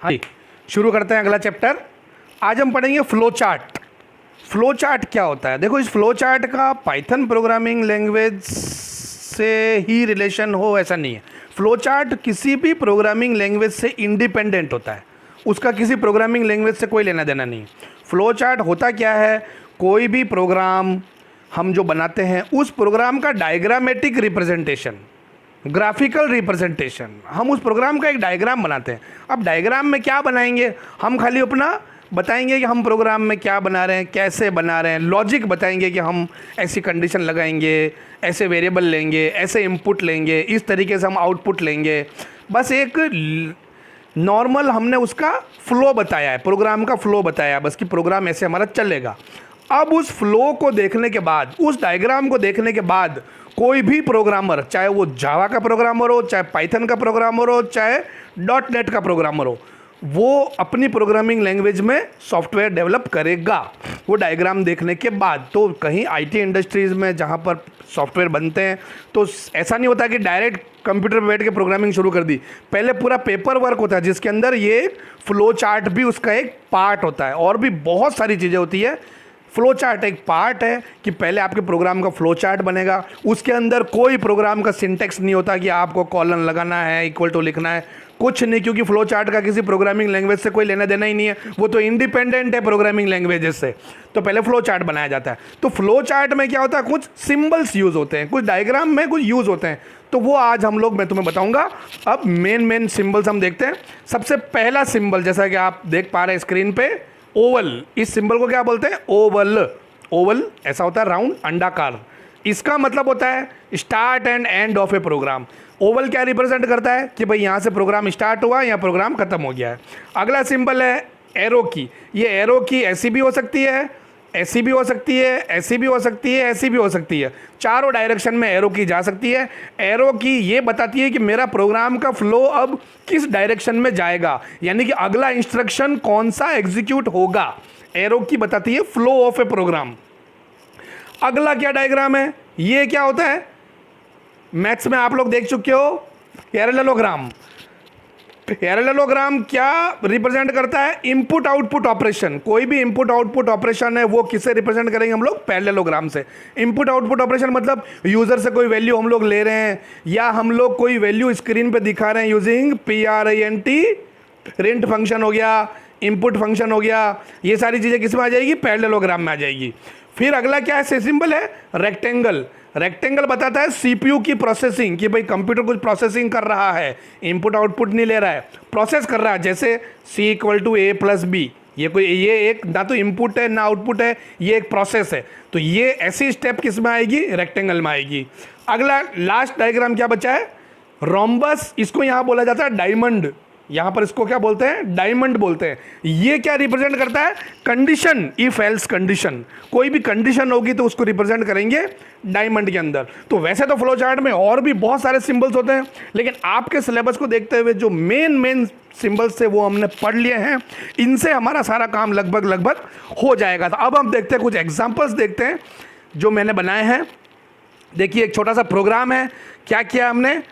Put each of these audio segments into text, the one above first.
हाँ जी, शुरू करते हैं अगला चैप्टर। आज हम पढ़ेंगे फ्लो चार्ट। फ्लो चार्ट क्या होता है? देखो, इस फ्लो चार्ट का पाइथन प्रोग्रामिंग लैंग्वेज से ही रिलेशन हो ऐसा नहीं है। फ्लो चार्ट किसी भी प्रोग्रामिंग लैंग्वेज से इंडिपेंडेंट होता है, उसका किसी प्रोग्रामिंग लैंग्वेज से कोई लेना देना नहीं। फ्लो चार्ट होता क्या है? कोई भी प्रोग्राम हम जो बनाते हैं उस प्रोग्राम का डायग्रामेटिक रिप्रेजेंटेशन, ग्राफिकल रिप्रेजेंटेशन, हम उस प्रोग्राम का एक डायग्राम बनाते हैं। अब डायग्राम में क्या बनाएंगे? हम खाली अपना बताएंगे कि हम प्रोग्राम में क्या बना रहे हैं, कैसे बना रहे हैं, लॉजिक बताएंगे कि हम ऐसी कंडीशन लगाएंगे, ऐसे वेरिएबल लेंगे, ऐसे इनपुट लेंगे, इस तरीके से हम आउटपुट लेंगे। बस एक नॉर्मल हमने उसका फ्लो बताया है, प्रोग्राम का फ्लो बताया है बस, कि प्रोग्राम ऐसे हमारा चलेगा। अब उस फ्लो को देखने के बाद, उस डायग्राम को देखने के बाद कोई भी प्रोग्रामर, चाहे वो जावा का प्रोग्रामर हो, चाहे पाइथन का प्रोग्रामर हो, चाहे .NET का प्रोग्रामर हो, वो अपनी प्रोग्रामिंग लैंग्वेज में सॉफ्टवेयर डेवलप करेगा वो डायग्राम देखने के बाद। तो कहीं आईटी इंडस्ट्रीज़ में जहाँ पर सॉफ्टवेयर बनते हैं तो ऐसा नहीं होता कि डायरेक्ट कंप्यूटर पर बैठ के प्रोग्रामिंग शुरू कर दी। पहले पूरा पेपर वर्क होता है जिसके अंदर ये फ्लो चार्ट भी उसका एक पार्ट होता है, और भी बहुत सारी चीज़ें होती है। फ्लो चार्ट एक पार्ट है कि पहले आपके प्रोग्राम का फ्लो चार्ट बनेगा, उसके अंदर कोई प्रोग्राम का सिंटेक्स नहीं होता कि आपको कॉलन लगाना है, इक्वल टू लिखना है, कुछ नहीं, क्योंकि फ्लो चार्ट का किसी प्रोग्रामिंग लैंग्वेज से कोई लेना देना ही नहीं है, वो तो इंडिपेंडेंट है प्रोग्रामिंग लैंग्वेजेस से। तो पहले फ्लो चार्ट बनाया जाता है। तो फ्लो चार्ट में क्या होता है? कुछ सिंबल्स यूज़ होते हैं, कुछ डायग्राम में कुछ यूज़ होते हैं, तो वो आज हम लोग मैं तुम्हें बताऊंगा। अब मेन सिंबल्स हम देखते हैं। सबसे पहला सिंबल, जैसा कि आप देख पा रहे हैं स्क्रीन पे, ओवल। इस सिंबल को क्या बोलते हैं? ओवल। ओवल ऐसा होता है राउंड, अंडाकार। इसका मतलब होता है start and end of a program. Oval क्या रिप्रेजेंट करता है कि भाई यहाँ से प्रोग्राम स्टार्ट हुआ या प्रोग्राम खत्म हो गया है। अगला सिंबल है एरो की। ये एरो की ऐसी भी हो सकती है, ऐसी भी हो सकती है, ऐसी भी हो सकती है, ऐसी भी हो सकती है, चारों डायरेक्शन में एरो की जा सकती है। एरो की ये बताती है कि मेरा प्रोग्राम का फ्लो अब किस डायरेक्शन में जाएगा, यानी कि अगला इंस्ट्रक्शन कौन सा एग्जीक्यूट होगा। एरो की बताती है फ्लो ऑफ ए प्रोग्राम। अगला क्या डायग्राम है? ये क्या होता है? मैथ्स में आप लोग देख चुके हो, पैरेललोग्राम। पैरेललोग्राम क्या रिप्रेजेंट करता है? Input output operation. कोई भी इनपुट आउटपुट ऑपरेशन है वो किससे रिप्रेजेंट करेंगे हम लोग? पैरेललोग्राम से। इनपुट आउटपुट ऑपरेशन मतलब यूजर से कोई वैल्यू हम लोग ले रहे हैं, या हम लोग कोई वैल्यू स्क्रीन पे दिखा रहे हैं यूजिंग PRINT, प्रिंट फंक्शन हो गया, इनपुट फंक्शन हो गया, ये सारी चीज़ें किस में आ जाएगी? पैरेललोग्राम में आ जाएगी। फिर अगला क्या है? सिंबल है रेक्टेंगल। रेक्टेंगल बताता है सीपीयू की प्रोसेसिंग, कि भाई कंप्यूटर कुछ प्रोसेसिंग कर रहा है, इनपुट आउटपुट नहीं ले रहा है, प्रोसेस कर रहा है। जैसे C = A+B, ये एक ना तो इनपुट है ना आउटपुट है, ये एक प्रोसेस है। तो ये ऐसी स्टेप किस में आएगी? रेक्टेंगल में आएगी। अगला लास्ट डायग्राम क्या बचा है? रोम्बस। इसको यहाँ बोला जाता है डायमंड। यहाँ पर इसको क्या बोलते हैं? डायमंड बोलते हैं। ये क्या रिप्रेजेंट करता है? Condition, if else condition. कोई भी कंडीशन होगी तो उसको रिप्रेजेंट करेंगे डायमंड के अंदर। तो वैसे तो फ्लो चार्ट में और भी बहुत सारे सिंबल्स होते हैं, लेकिन आपके सिलेबस को देखते हुए जो मेन सिंबल्स थे वो हमने पढ़ लिए हैं। इनसे हमारा सारा काम लगभग हो जाएगा। तो अब हम देखते हैं, कुछ एग्जाम्पल्स देखते हैं जो मैंने बनाए हैं। देखिए, एक छोटा सा प्रोग्राम है। क्या किया हमने?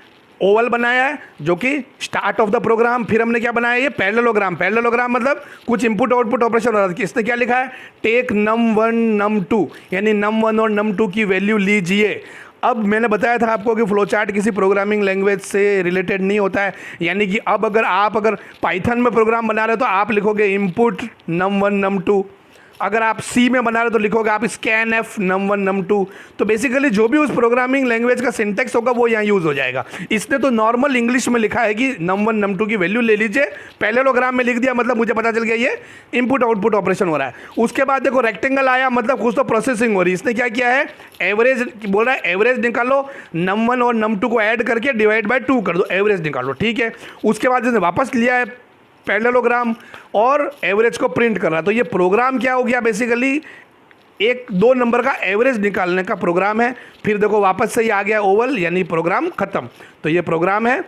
ओवल बनाया है जो कि स्टार्ट ऑफ द प्रोग्राम। फिर हमने क्या बनाया? ये पैरेललोग्राम। पैरेललोग्राम मतलब कुछ इनपुट आउटपुट ऑपरेशन हो रहा है। इसने क्या लिखा है? टेक num1 num2, यानी num1 और num2 की वैल्यू लीजिए। अब मैंने बताया था आपको कि फ्लो चार्ट किसी प्रोग्रामिंग लैंग्वेज से रिलेटेड नहीं होता है, यानी कि अब अगर पाइथन में प्रोग्राम बना रहे हो तो आप लिखोगे इनपुट num1 num2। अगर आप C में बना रहे हो तो लिखोगे आप scanf num1 num2। तो बेसिकली जो भी उस प्रोग्रामिंग लैंग्वेज का सिंटेक्स होगा वो यहाँ यूज़ हो जाएगा। इसने तो नॉर्मल इंग्लिश में लिखा है कि num1 num2 की वैल्यू ले लीजिए, पैरेललोग्राम में लिख दिया, मतलब मुझे पता चल गया ये इनपुट आउटपुट ऑपरेशन हो रहा है। उसके बाद देखो रेक्टेंगल आया, मतलब कुछ तो प्रोसेसिंग हो रही है। इसने क्या किया है? एवरेज बोल रहा है, एवरेज निकालो, num1 और num2 को ऐड करके डिवाइड बाय 2 कर दो, एवरेज निकालो, ठीक है। उसके बाद इसने वापस लिया है पैरेललोग्राम और एवरेज को प्रिंट कर रहा है। तो ये प्रोग्राम क्या हो गया? बेसिकली एक 2 नंबर का एवरेज निकालने का प्रोग्राम है। फिर देखो वापस से ही आ गया ओवल, यानी प्रोग्राम खत्म। तो ये प्रोग्राम है।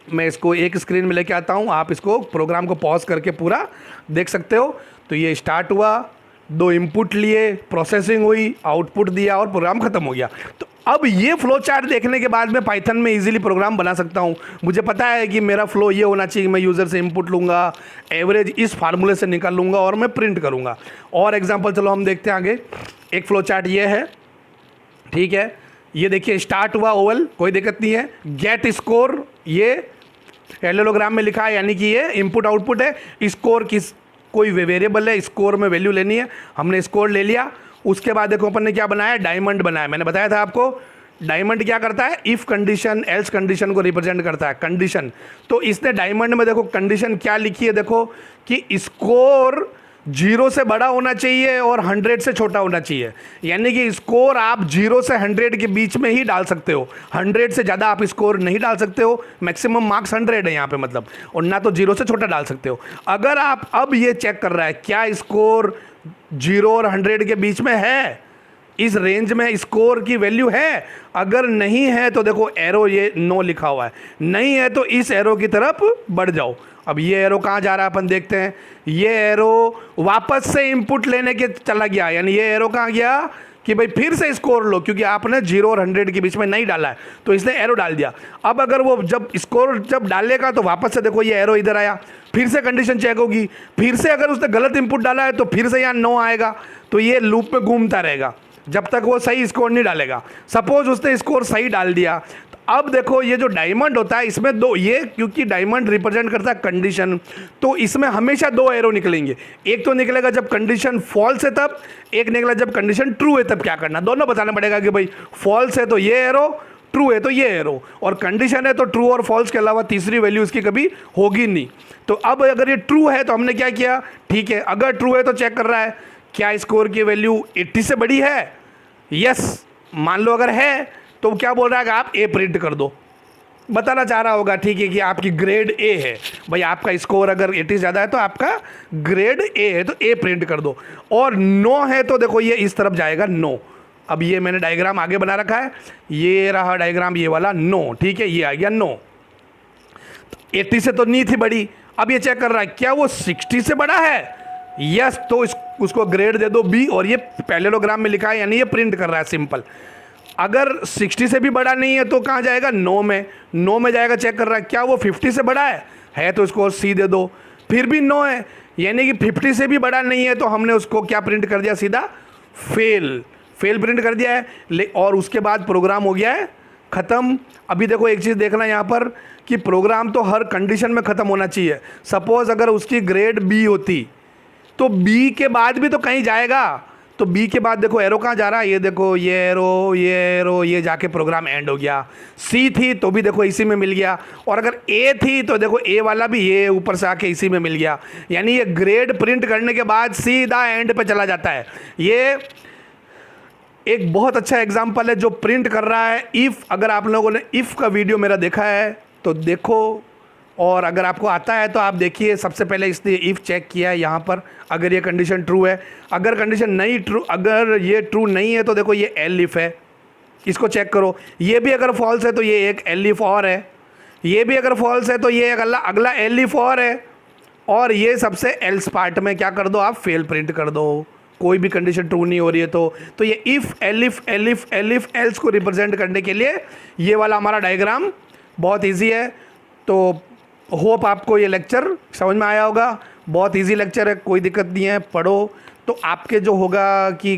मैं इसको एक स्क्रीन में लेके आता हूँ, आप इसको प्रोग्राम को पॉज करके पूरा देख सकते हो। तो ये स्टार्ट हुआ, 2 इनपुट लिए, प्रोसेसिंग हुई, आउटपुट दिया और प्रोग्राम खत्म हो गया। तो अब ये फ्लो चार्ट देखने के बाद मैं पाइथन में इजीली प्रोग्राम बना सकता हूँ। मुझे पता है कि मेरा फ्लो ये होना चाहिए, मैं यूज़र से इनपुट लूँगा, एवरेज इस फार्मूले से निकाल लूँगा और मैं प्रिंट करूँगा। और एग्जांपल चलो हम देखते हैं आगे। एक फ्लो चार्ट ये है, ठीक है, ये देखिए स्टार्ट हुआ ओवल, कोई दिक्कत नहीं है। गेट स्कोर ये पैरेललोग्राम में लिखा है, यानी कि ये इनपुट आउटपुट है। स्कोर किस कोई वेरिएबल है, स्कोर में वैल्यू लेनी है, हमने स्कोर ले लिया। उसके बाद देखो अपन ने क्या बनाया, डायमंड बनाया। मैंने बताया था आपको डायमंड क्या करता है, इफ कंडीशन एल्स कंडीशन को रिप्रेजेंट करता है, कंडीशन। तो इसने डायमंड में देखो कंडीशन क्या लिखी है, देखो कि स्कोर 0 से बड़ा होना चाहिए और 100 से छोटा होना चाहिए। यानी कि स्कोर आप 0 से 100 के बीच में ही डाल सकते हो, 100 से ज़्यादा आप स्कोर नहीं डाल सकते हो। मैक्सिमम मार्क्स 100 है यहाँ पे मतलब, और ना तो 0 से छोटा डाल सकते हो। अगर आप अब ये चेक कर रहा है क्या स्कोर 0 और 100 के बीच में है, इस रेंज में स्कोर की वैल्यू है। अगर नहीं है तो देखो एरो ये नो लिखा हुआ है, नहीं है तो इस एरो की तरफ बढ़ जाओ। अब ये एरो कहाँ जा रहा है अपन देखते हैं। ये एरो वापस से इनपुट लेने के चला गया, यानी ये एरो कहाँ गया कि भाई फिर से स्कोर लो, क्योंकि आपने 0 और 100 के बीच में नहीं डाला है तो इसने एरो डाल दिया। अब अगर वो जब स्कोर जब डालेगा तो वापस से देखो ये एरो इधर आया, फिर से कंडीशन चेक होगी, फिर से अगर उसने गलत इनपुट डाला है तो फिर से यहाँ 9 आएगा। तो ये लूप में घूमता रहेगा जब तक वो सही स्कोर नहीं डालेगा। सपोज उसने स्कोर सही डाल दिया, अब देखो ये जो डायमंड होता है इसमें दो, ये क्योंकि डायमंड रिप्रेजेंट करता है कंडीशन, तो इसमें हमेशा 2 एरो निकलेंगे। एक तो निकलेगा जब कंडीशन फॉल्स है तब, एक निकला जब कंडीशन ट्रू है तब। क्या करना, दोनों बताना पड़ेगा कि भाई फॉल्स है तो ये एरो, ट्रू है तो ये एरो, और कंडीशन है तो ट्रू और फॉल्स के अलावा तीसरी वैल्यू इसकी कभी होगी नहीं। तो अब अगर ये ट्रू है तो हमने क्या किया, ठीक है, अगर ट्रू है तो चेक कर रहा है क्या स्कोर की वैल्यू 80 से बड़ी है। यस, मान लो अगर है तो क्या बोल रहा है कि आप ए प्रिंट कर दो, बताना चाह रहा होगा, ठीक है, कि आपकी ग्रेड ए है। भाई आपका स्कोर अगर 80 ज़्यादा है तो आपका ग्रेड ए है तो ए प्रिंट कर दो। और नो है तो देखो ये इस तरफ जाएगा, नो। अब ये मैंने डायग्राम आगे बना रखा है, ये रहा डायग्राम ये वाला, नो, ठीक है, ये आ गया नो। 80 से तो नहीं थी बड़ी, अब ये चेक कर रहा है क्या वो 60 से बड़ा है। यस, तो उसको ग्रेड दे दो बी, और ये पैरेललोग्राम में लिखा है यानी ये प्रिंट कर रहा है, सिंपल। अगर 60 से भी बड़ा नहीं है तो कहाँ जाएगा, नो में। नो में जाएगा, चेक कर रहा है क्या वो 50 से बड़ा है तो उसको सी दे दो, फिर भी नो है, यानी कि 50 से भी बड़ा नहीं है तो हमने उसको क्या प्रिंट कर दिया, सीधा फेल प्रिंट कर दिया है। और उसके बाद प्रोग्राम हो गया है ख़त्म। अभी देखो एक चीज़ देखना यहाँ पर कि प्रोग्राम तो हर कंडीशन में ख़त्म होना चाहिए। सपोज़ अगर उसकी ग्रेड बी होती तो बी के बाद भी तो कहीं जाएगा, तो बी के बाद देखो एरो कहाँ जा रहा है, ये देखो ये एरो ये जाके प्रोग्राम एंड हो गया। सी थी तो भी देखो इसी में मिल गया, और अगर ए थी तो देखो ए वाला भी ये ऊपर से आके इसी में मिल गया। यानी ये ग्रेड प्रिंट करने के बाद सीधा एंड पे चला जाता है। ये एक बहुत अच्छा एग्जाम्पल है जो प्रिंट कर रहा है इफ़। अगर आप लोगों ने इफ़ का वीडियो मेरा देखा है तो देखो, और अगर आपको आता है तो आप देखिए। सबसे पहले इसने इफ़ चेक किया है यहाँ पर, अगर ये कंडीशन ट्रू है, अगर कंडीशन नहीं ट्रू, अगर ये ट्रू नहीं है तो देखो ये एल इफ़ है, इसको चेक करो। ये भी अगर फॉल्स है तो ये एक एल इफ़ और है, ये भी अगर फॉल्स है तो ये अगला एल इफ़ और है, और ये सबसे एल्स पार्ट में क्या कर दो, आप फेल प्रिंट कर दो। कोई भी कंडीशन ट्रू नहीं हो रही है तो ये इफ़ एल इफ़ एल्स को रिप्रेजेंट करने के लिए ये वाला हमारा डायग्राम बहुत ईजी है। तो होप आपको ये लेक्चर समझ में आया होगा। बहुत इजी लेक्चर है, कोई दिक्कत नहीं है, पढ़ो। तो आपके जो होगा कि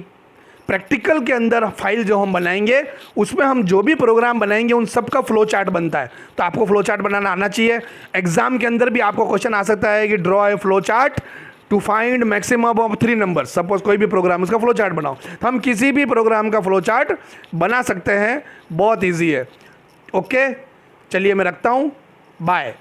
प्रैक्टिकल के अंदर फाइल जो हम बनाएंगे उसमें हम जो भी प्रोग्राम बनाएंगे उन सब का फ्लो चार्ट बनता है। तो आपको फ्लो चार्ट बनाना आना चाहिए। एग्जाम के अंदर भी आपको क्वेश्चन आ सकता है कि draw a flow chart to find maximum of 3 numbers. Suppose कोई भी प्रोग्राम उसका फ्लो चार्ट बनाओ, तो हम किसी भी प्रोग्राम का फ्लो चार्ट बना सकते हैं, बहुत ईजी है। ओके, चलिए मैं रखता हूँ, बाय।